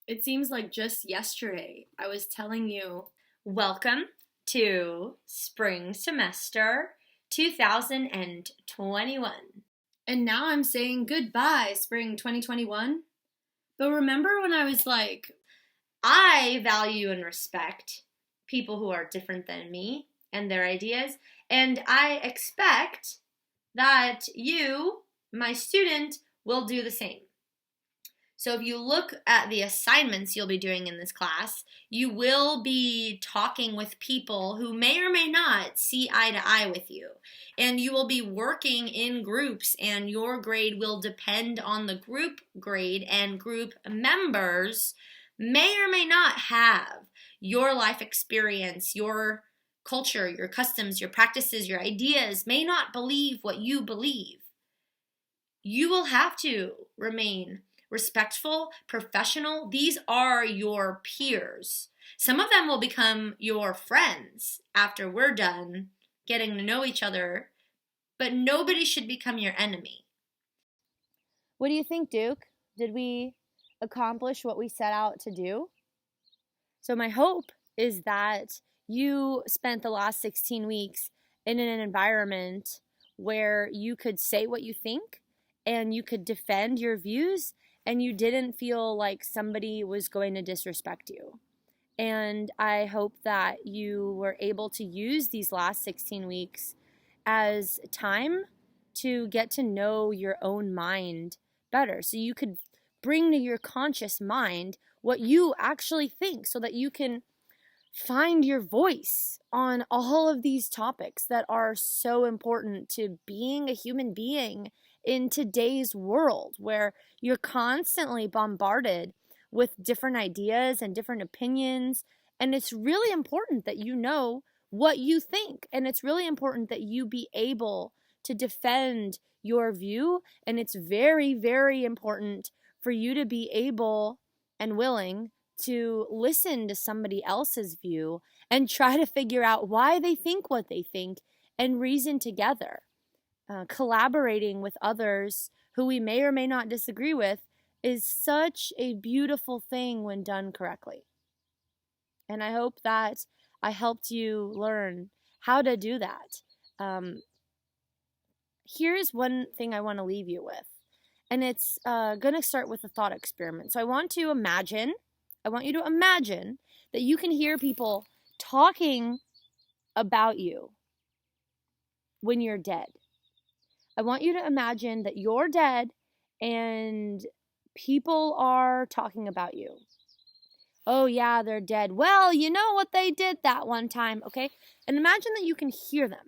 It seems like just yesterday I was telling you, Welcome to spring semester 2021. and now I'm saying goodbye, spring 2021. But remember when I was like, I value and respect people who are different than me and their ideas, and I expect that you, my student, will do the same. So if you look at the assignments you'll be doing in this class, you will be talking with people who may or may not see eye to eye with you. And you will be working in groups, and your grade will depend on the group grade, and group members may or may not have your life experience, your culture, your customs, your practices, your ideas, may not believe what you believe. You will have to remain respectful, professional. These are your peers. Some of them will become your friends after we're done getting to know each other, but nobody should become your enemy. What do you think, Duke? Did we accomplish what we set out to do? So, my hope is that you spent the last 16 weeks in an environment where you could say what you think and you could defend your views and you didn't feel like somebody was going to disrespect you. And I hope that you were able to use these last 16 weeks as time to get to know your own mind better. So you could bring to your conscious mind what you actually think so that you can find your voice on all of these topics that are so important to being a human being in today's world where you're constantly bombarded with different ideas and different opinions. And it's really important that you know what you think. And it's really important that you be able to defend your view. And it's very, very important for you to be able and willing to listen to somebody else's view and try to figure out why they think what they think and reason together. Collaborating with others who we may or may not disagree with is such a beautiful thing when done correctly. And I hope that I helped you learn how to do that. Here's one thing I want to leave you with. And it's going to start with a thought experiment. So I want you to imagine that you can hear people talking about you when you're dead. I want you to imagine that you're dead and people are talking about you. Oh, yeah, they're dead. Well, you know what they did that one time, okay? And imagine that you can hear them.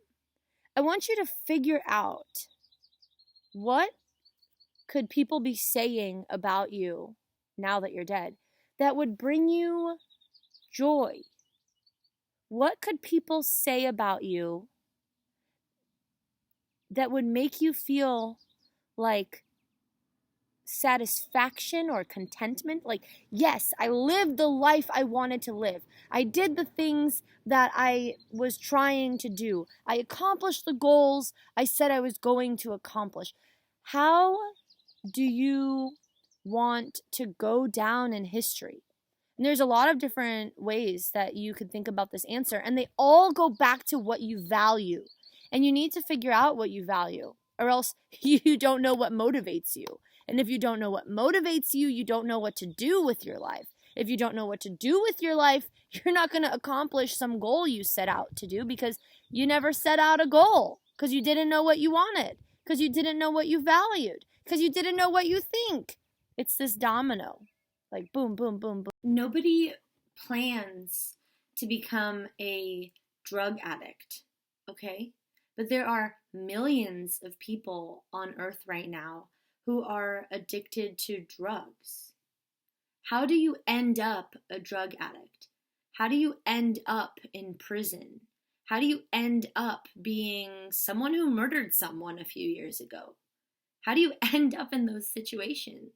I want you to figure out what could people be saying about you now that you're dead that would bring you joy. What could people say about you that would make you feel like satisfaction or contentment? Like, yes, I lived the life I wanted to live. I did the things that I was trying to do. I accomplished the goals I said I was going to accomplish. How do you want to go down in history? And there's a lot of different ways that you could think about this answer, and they all go back to what you value. And you need to figure out what you value, or else you don't know what motivates you. And if you don't know what motivates you, you don't know what to do with your life. If you don't know what to do with your life, you're not going to accomplish some goal you set out to do because you never set out a goal, because you didn't know what you wanted, because you didn't know what you valued, because you didn't know what you think. It's this domino. Like boom, boom, boom, boom. nobody plans to become a drug addict, okay? But there are millions of people on earth right now who are addicted to drugs. How do you end up a drug addict? How do you end up in prison? How do you end up being someone who murdered someone a few years ago? How do you end up in those situations?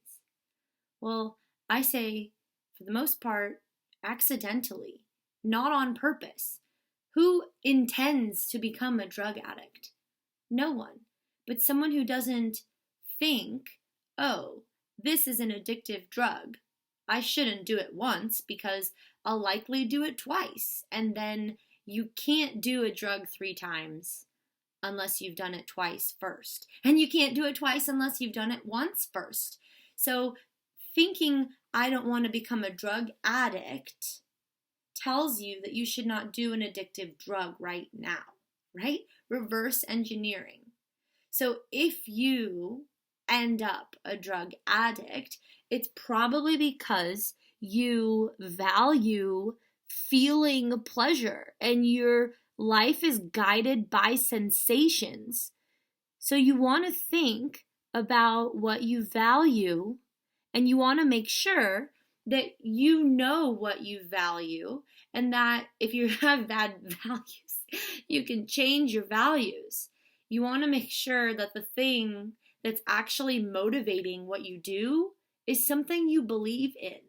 Well, I say, for the most part, accidentally, not on purpose. Who intends to become a drug addict? No one. But someone who doesn't think, oh, this is an addictive drug. I shouldn't do it once because I'll likely do it twice. And then you can't do a drug 3 times unless you've done it twice first. And you can't do it twice unless you've done it once first. So thinking I don't want to become a drug addict tells you that you should not do an addictive drug right now, right? Reverse engineering. So if you end up a drug addict, it's probably because you value feeling pleasure and your life is guided by sensations. So you want to think about what you value, and you want to make sure that you know what you value, and that if you have bad values, you can change your values. You want to make sure that the thing that's actually motivating what you do is something you believe in.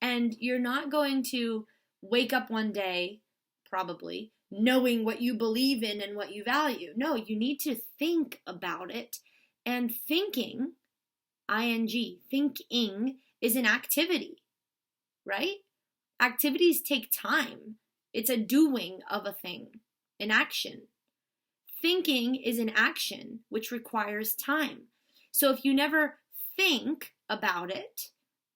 And you're not going to wake up one day, probably, knowing what you believe in and what you value. No, you need to think about it. And thinking, ing, thinking is an activity, right? Activities take time. It's a doing of a thing, an action. Thinking is an action which requires time. So if you never think about it,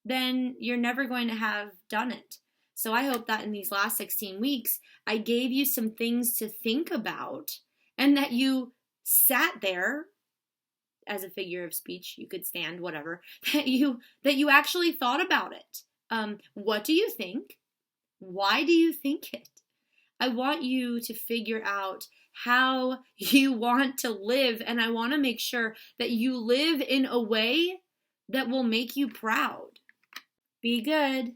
then you're never going to have done it. So I hope that in these last 16 weeks, I gave you some things to think about, and that you sat there, as a figure of speech, you could stand, whatever, that you actually thought about it. What do you think? Why do you think it? I want you to figure out how you want to live, and I want to make sure that you live in a way that will make you proud. Be good.